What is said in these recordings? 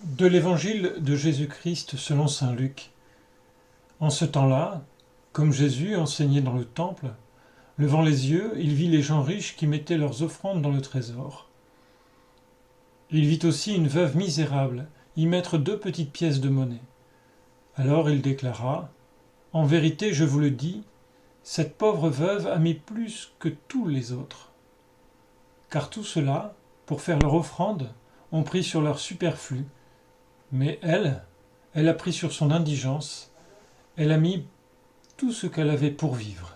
De l'Évangile de Jésus-Christ selon saint Luc. En ce temps-là, comme Jésus enseignait dans le temple, levant les yeux, il vit les gens riches qui mettaient leurs offrandes dans le trésor. Il vit aussi une veuve misérable y mettre 2 petites pièces de monnaie. Alors il déclara : « En vérité, je vous le dis, cette pauvre veuve a mis plus que tous les autres. Car tous ceux-là, pour faire leur offrande, ont pris sur leur superflu. Mais elle a pris sur son indigence, elle a mis tout ce qu'elle avait pour vivre. »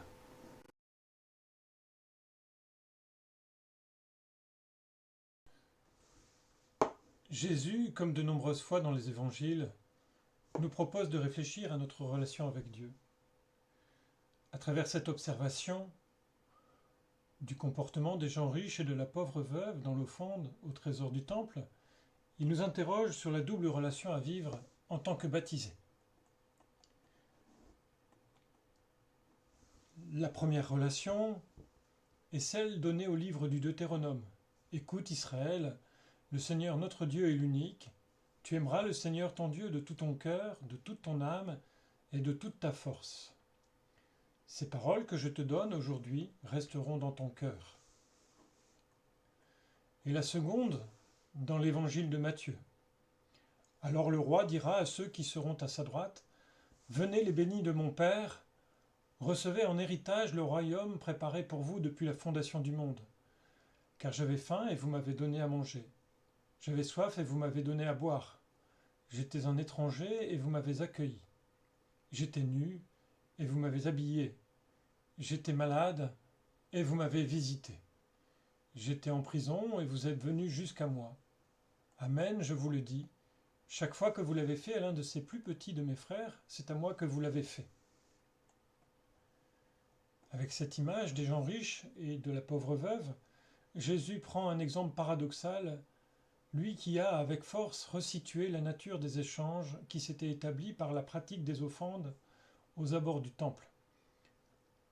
Jésus, comme de nombreuses fois dans les évangiles, nous propose de réfléchir à notre relation avec Dieu. À travers cette observation du comportement des gens riches et de la pauvre veuve dans l'offrande au trésor du temple, il nous interroge sur la double relation à vivre en tant que baptisés. La première relation est celle donnée au livre du Deutéronome. Écoute Israël, le Seigneur notre Dieu est l'unique. Tu aimeras le Seigneur ton Dieu de tout ton cœur, de toute ton âme et de toute ta force. Ces paroles que je te donne aujourd'hui resteront dans ton cœur. Et la seconde, dans l'évangile de Matthieu. Alors le roi dira à ceux qui seront à sa droite : Venez les bénis de mon Père, recevez en héritage le royaume préparé pour vous depuis la fondation du monde. Car j'avais faim et vous m'avez donné à manger. J'avais soif et vous m'avez donné à boire. J'étais un étranger et vous m'avez accueilli. J'étais nu et vous m'avez habillé. J'étais malade et vous m'avez visité. J'étais en prison et vous êtes venus jusqu'à moi. Amen, je vous le dis. Chaque fois que vous l'avez fait à l'un de ces plus petits de mes frères, c'est à moi que vous l'avez fait. Avec cette image des gens riches et de la pauvre veuve, Jésus prend un exemple paradoxal, lui qui a avec force resitué la nature des échanges qui s'étaient établis par la pratique des offrandes aux abords du temple.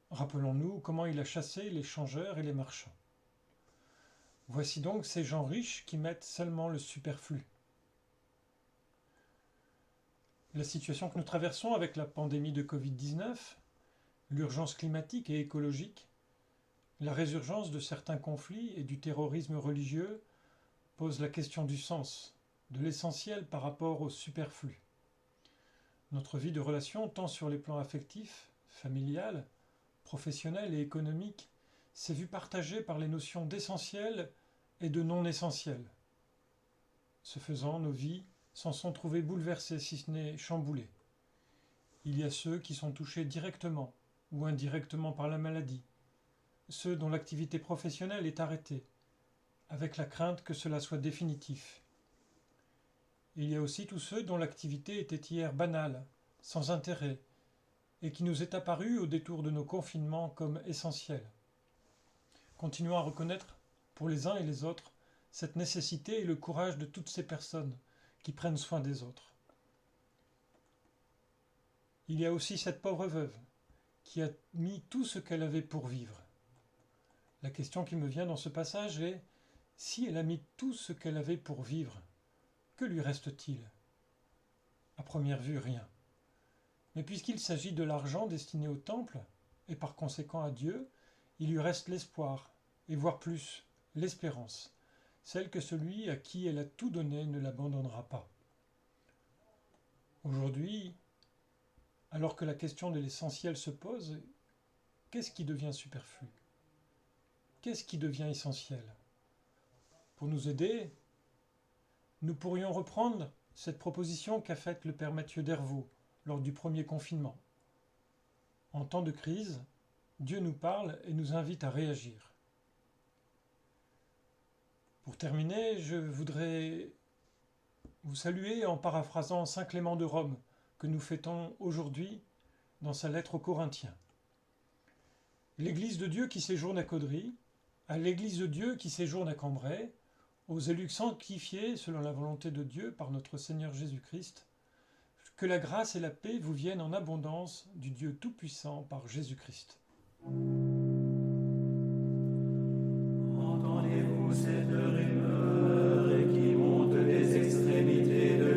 Rappelons-nous comment il a chassé les changeurs et les marchands. Voici donc ces gens riches qui mettent seulement le superflu. La situation que nous traversons avec la pandémie de Covid-19, l'urgence climatique et écologique, la résurgence de certains conflits et du terrorisme religieux pose la question du sens, de l'essentiel par rapport au superflu. Notre vie de relation, tant sur les plans affectifs, familial, professionnel et économique, s'est vue partagée par les notions d'essentiel et de non essentiel. Ce faisant, nos vies s'en sont trouvées bouleversées, si ce n'est chamboulées. Il y a ceux qui sont touchés directement ou indirectement par la maladie, ceux dont l'activité professionnelle est arrêtée, avec la crainte que cela soit définitif. Il y a aussi tous ceux dont l'activité était hier banale, sans intérêt, et qui nous est apparue au détour de nos confinements comme essentielle. Continuons à reconnaître, pour les uns et les autres, cette nécessité et le courage de toutes ces personnes qui prennent soin des autres. Il y a aussi cette pauvre veuve qui a mis tout ce qu'elle avait pour vivre. La question qui me vient dans ce passage est : si elle a mis tout ce qu'elle avait pour vivre, que lui reste-t-il ? À première vue, rien. Mais puisqu'il s'agit de l'argent destiné au temple, et par conséquent à Dieu, il lui reste l'espoir, et voire plus, l'espérance, celle que celui à qui elle a tout donné ne l'abandonnera pas. Aujourd'hui, alors que la question de l'essentiel se pose, qu'est-ce qui devient superflu ? Qu'est-ce qui devient essentiel ? Pour nous aider, nous pourrions reprendre cette proposition qu'a faite le père Mathieu Dervaux lors du premier confinement. En temps de crise, Dieu nous parle et nous invite à réagir. Pour terminer, je voudrais vous saluer en paraphrasant saint Clément de Rome, que nous fêtons aujourd'hui dans sa lettre aux Corinthiens. L'Église de Dieu qui séjourne à Caudry, à l'Église de Dieu qui séjourne à Cambrai, aux élus sanctifiés selon la volonté de Dieu par notre Seigneur Jésus-Christ, que la grâce et la paix vous viennent en abondance du Dieu Tout-Puissant par Jésus-Christ. Entendez-vous cette rumeur qui monte des extrémités de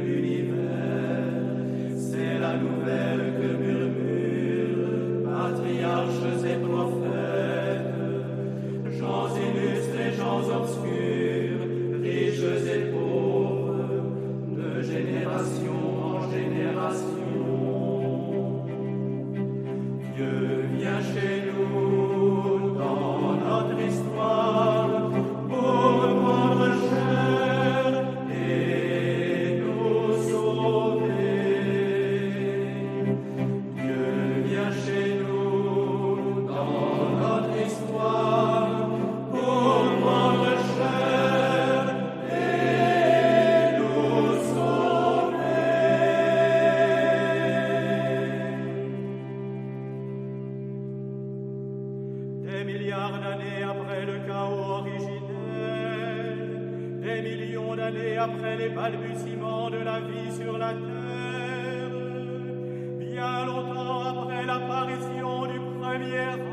d'années après les balbutiements de la vie sur la terre, bien longtemps après l'apparition du premier